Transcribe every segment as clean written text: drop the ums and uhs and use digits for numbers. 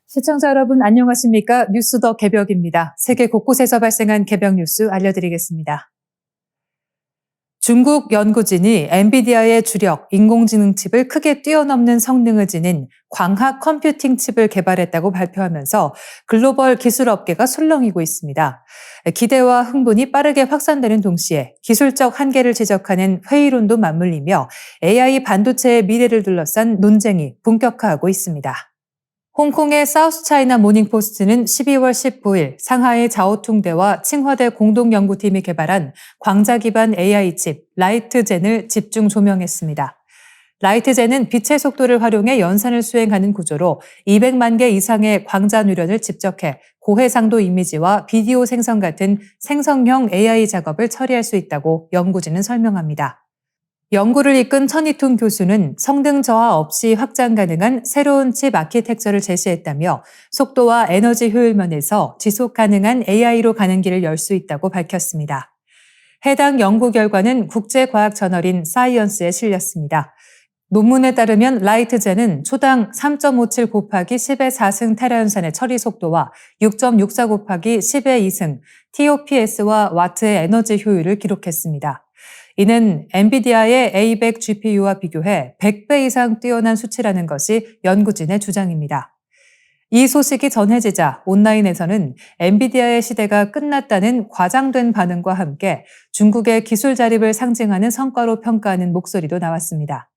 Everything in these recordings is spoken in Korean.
시청자 여러분 안녕하십니까? 뉴스 더 개벽입니다. 세계 곳곳에서 발생한 개벽 뉴스 알려드리겠습니다. 중국 연구진이 엔비디아의 주력 인공지능 칩을 크게 뛰어넘는 성능을 지닌 광학 컴퓨팅 칩을 개발했다고 발표하면서 글로벌 기술 업계가 술렁이고 있습니다. 기대와 흥분이 빠르게 확산되는 동시에 기술적 한계를 지적하는 회의론도 맞물리며 AI 반도체의 미래를 둘러싼 논쟁이 본격화하고 있습니다. 홍콩의 사우스차이나 모닝포스트는 12월 19일 상하이 자오퉁대와 칭화대 공동연구팀이 개발한 광자 기반 AI 칩 라이트젠을 집중 조명했습니다. 라이트젠은 빛의 속도를 활용해 연산을 수행하는 구조로 200만 개 이상의 광자 누련을 집적해 고해상도 이미지와 비디오 생성 같은 생성형 AI 작업을 처리할 수 있다고 연구진은 설명합니다. 연구를 이끈 천이퉁 교수는 성능 저하 없이 확장 가능한 새로운 칩 아키텍처를 제시했다며 속도와 에너지 효율 면에서 지속 가능한 AI로 가는 길을 열 수 있다고 밝혔습니다. 해당 연구 결과는 국제과학저널인 사이언스에 실렸습니다. 논문에 따르면 라이트젠은 초당 3.57 곱하기 10의 4승 테라연산의 처리 속도와 6.64 곱하기 10의 2승 TOPS와 와트의 에너지 효율을 기록했습니다. 이는 엔비디아의 A100 GPU와 비교해 100배 이상 뛰어난 수치라는 것이 연구진의 주장입니다. 이 소식이 전해지자 온라인에서는 엔비디아의 시대가 끝났다는 과장된 반응과 함께 중국의 기술 자립을 상징하는 성과로 평가하는 목소리도 나왔습니다.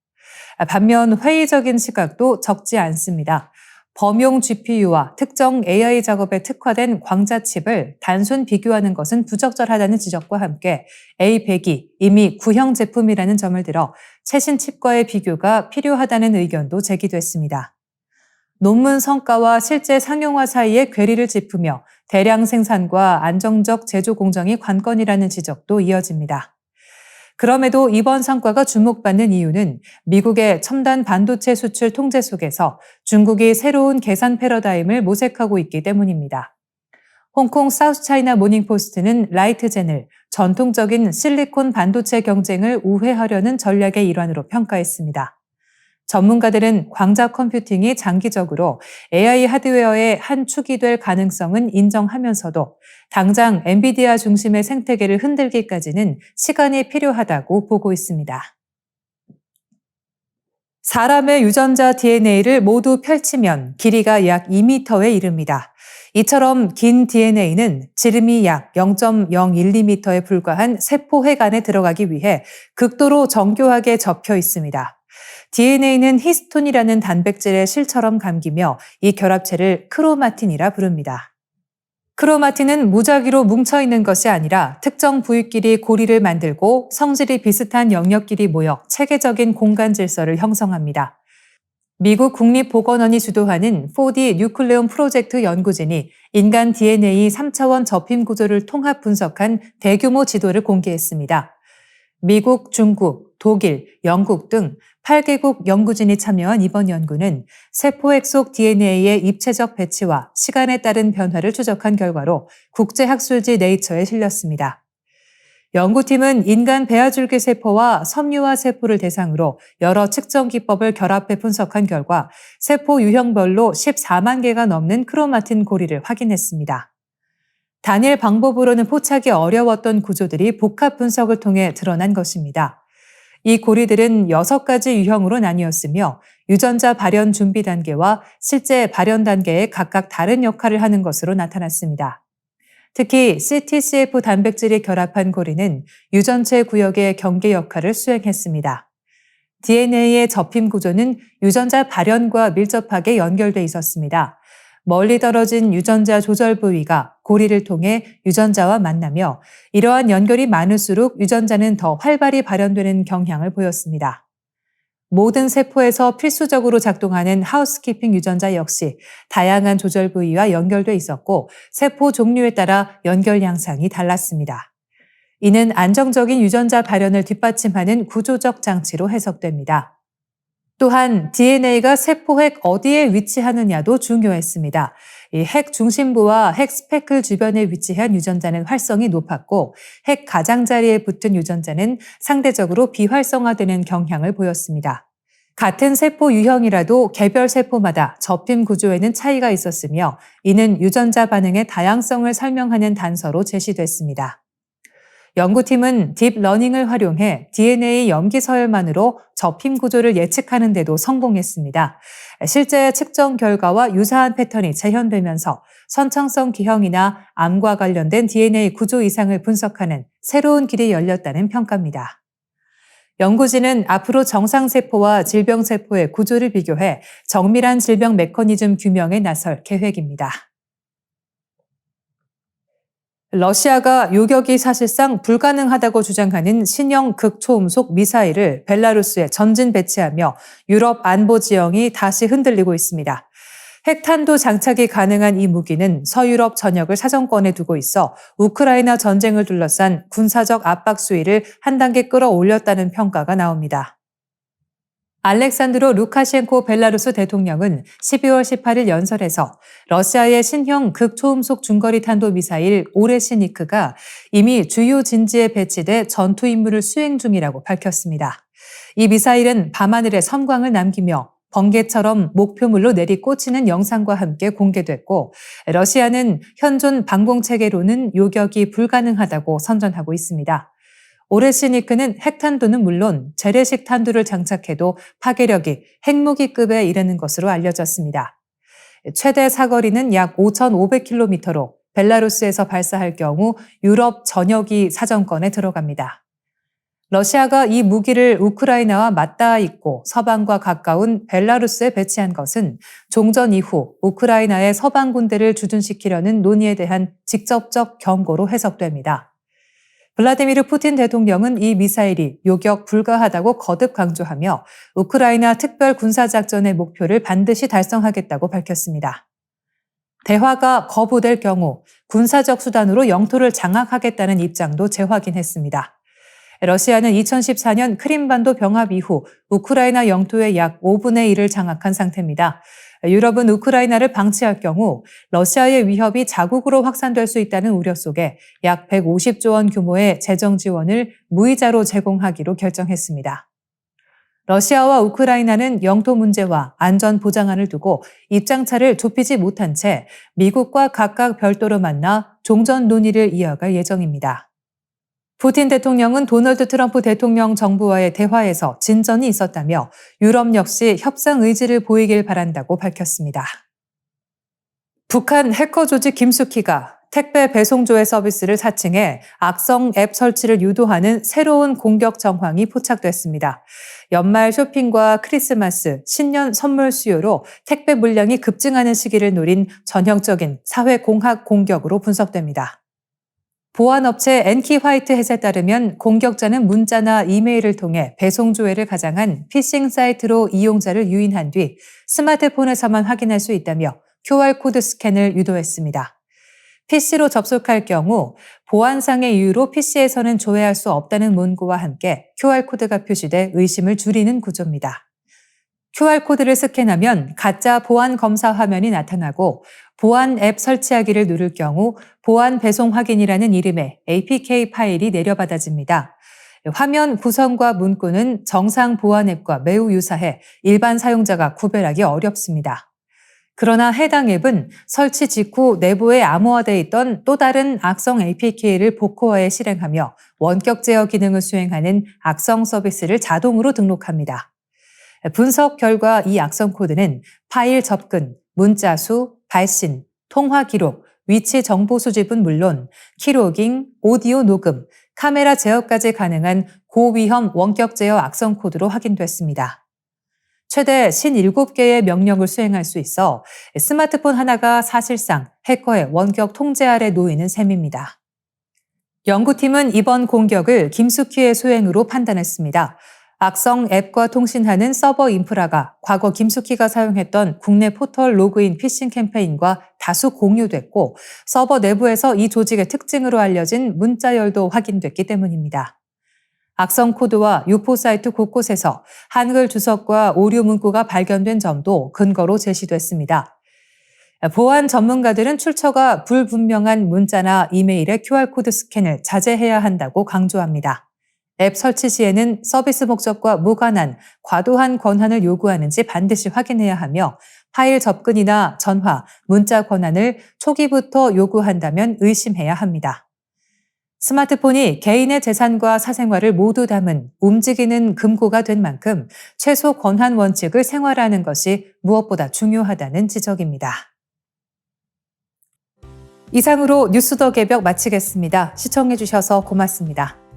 반면 회의적인 시각도 적지 않습니다. 범용 GPU와 특정 AI 작업에 특화된 광자칩을 단순 비교하는 것은 부적절하다는 지적과 함께 A100이 이미 구형 제품이라는 점을 들어 최신 칩과의 비교가 필요하다는 의견도 제기됐습니다. 논문 성과와 실제 상용화 사이의 괴리를 짚으며 대량 생산과 안정적 제조 공정이 관건이라는 지적도 이어집니다. 그럼에도 이번 성과가 주목받는 이유는 미국의 첨단 반도체 수출 통제 속에서 중국이 새로운 계산 패러다임을 모색하고 있기 때문입니다. 홍콩 사우스차이나 모닝포스트는 라이트젠을 전통적인 실리콘 반도체 경쟁을 우회하려는 전략의 일환으로 평가했습니다. 전문가들은 광자 컴퓨팅이 장기적으로 AI 하드웨어의 한 축이 될 가능성은 인정하면서도 당장 엔비디아 중심의 생태계를 흔들기까지는 시간이 필요하다고 보고 있습니다. 사람의 유전자 DNA를 모두 펼치면 길이가 약 2m에 이릅니다. 이처럼 긴 DNA는 지름이 약 0.012m에 불과한 세포핵 안에 들어가기 위해 극도로 정교하게 접혀 있습니다. DNA는 히스톤이라는 단백질의 실처럼 감기며 이 결합체를 크로마틴이라 부릅니다. 크로마틴은 무작위로 뭉쳐있는 것이 아니라 특정 부위끼리 고리를 만들고 성질이 비슷한 영역끼리 모여 체계적인 공간 질서를 형성합니다. 미국 국립보건원이 주도하는 4D 뉴클레온 프로젝트 연구진이 인간 DNA 3차원 접힘 구조를 통합 분석한 대규모 지도를 공개했습니다. 미국, 중국, 독일, 영국 등 8개국 연구진이 참여한 이번 연구는 세포핵 속 DNA의 입체적 배치와 시간에 따른 변화를 추적한 결과로 국제학술지 네이처에 실렸습니다. 연구팀은 인간 배아줄기 세포와 섬유화 세포를 대상으로 여러 측정 기법을 결합해 분석한 결과 세포 유형별로 14만 개가 넘는 크로마틴 고리를 확인했습니다. 단일 방법으로는 포착이 어려웠던 구조들이 복합 분석을 통해 드러난 것입니다. 이 고리들은 6가지 유형으로 나뉘었으며 유전자 발현 준비 단계와 실제 발현 단계에 각각 다른 역할을 하는 것으로 나타났습니다. 특히 CTCF 단백질이 결합한 고리는 유전체 구역의 경계 역할을 수행했습니다. DNA의 접힘 구조는 유전자 발현과 밀접하게 연결돼 있었습니다. 멀리 떨어진 유전자 조절 부위가 고리를 통해 유전자와 만나며 이러한 연결이 많을수록 유전자는 더 활발히 발현되는 경향을 보였습니다. 모든 세포에서 필수적으로 작동하는 하우스키핑 유전자 역시 다양한 조절 부위와 연결돼 있었고 세포 종류에 따라 연결 양상이 달랐습니다. 이는 안정적인 유전자 발현을 뒷받침하는 구조적 장치로 해석됩니다. 또한 DNA가 세포핵 어디에 위치하느냐도 중요했습니다. 이 핵 중심부와 핵 스페클 주변에 위치한 유전자는 활성이 높았고 핵 가장자리에 붙은 유전자는 상대적으로 비활성화되는 경향을 보였습니다. 같은 세포 유형이라도 개별 세포마다 접힘 구조에는 차이가 있었으며 이는 유전자 반응의 다양성을 설명하는 단서로 제시됐습니다. 연구팀은 딥러닝을 활용해 DNA 염기 서열만으로 접힘 구조를 예측하는 데도 성공했습니다. 실제 측정 결과와 유사한 패턴이 재현되면서 선천성 기형이나 암과 관련된 DNA 구조 이상을 분석하는 새로운 길이 열렸다는 평가입니다. 연구진은 앞으로 정상세포와 질병세포의 구조를 비교해 정밀한 질병 메커니즘 규명에 나설 계획입니다. 러시아가 요격이 사실상 불가능하다고 주장하는 신형 극초음속 미사일을 벨라루스에 전진 배치하며 유럽 안보 지형이 다시 흔들리고 있습니다. 핵탄두 장착이 가능한 이 무기는 서유럽 전역을 사정권에 두고 있어 우크라이나 전쟁을 둘러싼 군사적 압박 수위를 한 단계 끌어올렸다는 평가가 나옵니다. 알렉산드로 루카셴코 벨라루스 대통령은 12월 18일 연설에서 러시아의 신형 극초음속 중거리 탄도미사일 오레시니크가 이미 주요 진지에 배치돼 전투 임무를 수행 중이라고 밝혔습니다. 이 미사일은 밤하늘에 섬광을 남기며 번개처럼 목표물로 내리꽂히는 영상과 함께 공개됐고 러시아는 현존 방공체계로는 요격이 불가능하다고 선전하고 있습니다. 오레시니크는 핵탄두는 물론 재래식 탄두를 장착해도 파괴력이 핵무기급에 이르는 것으로 알려졌습니다. 최대 사거리는 약 5,500km로 벨라루스에서 발사할 경우 유럽 전역이 사정권에 들어갑니다. 러시아가 이 무기를 우크라이나와 맞닿아 있고 서방과 가까운 벨라루스에 배치한 것은 종전 이후 우크라이나의 서방 군대를 주둔시키려는 논의에 대한 직접적 경고로 해석됩니다. 블라디미르 푸틴 대통령은 이 미사일이 요격 불가하다고 거듭 강조하며 우크라이나 특별 군사작전의 목표를 반드시 달성하겠다고 밝혔습니다. 대화가 거부될 경우 군사적 수단으로 영토를 장악하겠다는 입장도 재확인했습니다. 러시아는 2014년 크림반도 병합 이후 우크라이나 영토의 약 5분의 1을 장악한 상태입니다. 유럽은 우크라이나를 방치할 경우 러시아의 위협이 자국으로 확산될 수 있다는 우려 속에 약 150조 원 규모의 재정 지원을 무이자로 제공하기로 결정했습니다. 러시아와 우크라이나는 영토 문제와 안전 보장안을 두고 입장차를 좁히지 못한 채 미국과 각각 별도로 만나 종전 논의를 이어갈 예정입니다. 푸틴 대통령은 도널드 트럼프 대통령 정부와의 대화에서 진전이 있었다며 유럽 역시 협상 의지를 보이길 바란다고 밝혔습니다. 북한 해커 조직 김숙희가 택배 배송조회 서비스를 사칭해 악성 앱 설치를 유도하는 새로운 공격 정황이 포착됐습니다. 연말 쇼핑과 크리스마스, 신년 선물 수요로 택배 물량이 급증하는 시기를 노린 전형적인 사회공학 공격으로 분석됩니다. 보안업체 NK화이트햇에 따르면 공격자는 문자나 이메일을 통해 배송 조회를 가장한 피싱 사이트로 이용자를 유인한 뒤 스마트폰에서만 확인할 수 있다며 QR코드 스캔을 유도했습니다. PC로 접속할 경우 보안상의 이유로 PC에서는 조회할 수 없다는 문구와 함께 QR코드가 표시돼 의심을 줄이는 구조입니다. QR코드를 스캔하면 가짜 보안 검사 화면이 나타나고 보안 앱 설치하기를 누를 경우 보안 배송 확인이라는 이름의 APK 파일이 내려받아집니다. 화면 구성과 문구는 정상 보안 앱과 매우 유사해 일반 사용자가 구별하기 어렵습니다. 그러나 해당 앱은 설치 직후 내부에 암호화되어 있던 또 다른 악성 APK를 복호화해 실행하며 원격 제어 기능을 수행하는 악성 서비스를 자동으로 등록합니다. 분석 결과 이 악성 코드는 파일 접근, 문자 수, 발신, 통화 기록, 위치 정보 수집은 물론 키로깅, 오디오 녹음, 카메라 제어까지 가능한 고위험 원격 제어 악성 코드로 확인됐습니다. 최대 57개의 명령을 수행할 수 있어 스마트폰 하나가 사실상 해커의 원격 통제 아래 놓이는 셈입니다. 연구팀은 이번 공격을 김숙희의 소행으로 판단했습니다. 악성 앱과 통신하는 서버 인프라가 과거 김숙희가 사용했던 국내 포털 로그인 피싱 캠페인과 다수 공유됐고 서버 내부에서 이 조직의 특징으로 알려진 문자열도 확인됐기 때문입니다. 악성 코드와 유포 사이트 곳곳에서 한글 주석과 오류 문구가 발견된 점도 근거로 제시됐습니다. 보안 전문가들은 출처가 불분명한 문자나 이메일의 QR코드 스캔을 자제해야 한다고 강조합니다. 앱 설치 시에는 서비스 목적과 무관한 과도한 권한을 요구하는지 반드시 확인해야 하며 파일 접근이나 전화, 문자 권한을 초기부터 요구한다면 의심해야 합니다. 스마트폰이 개인의 재산과 사생활을 모두 담은 움직이는 금고가 된 만큼 최소 권한 원칙을 생활화하는 것이 무엇보다 중요하다는 지적입니다. 이상으로 뉴스 더 개벽 마치겠습니다. 시청해주셔서 고맙습니다.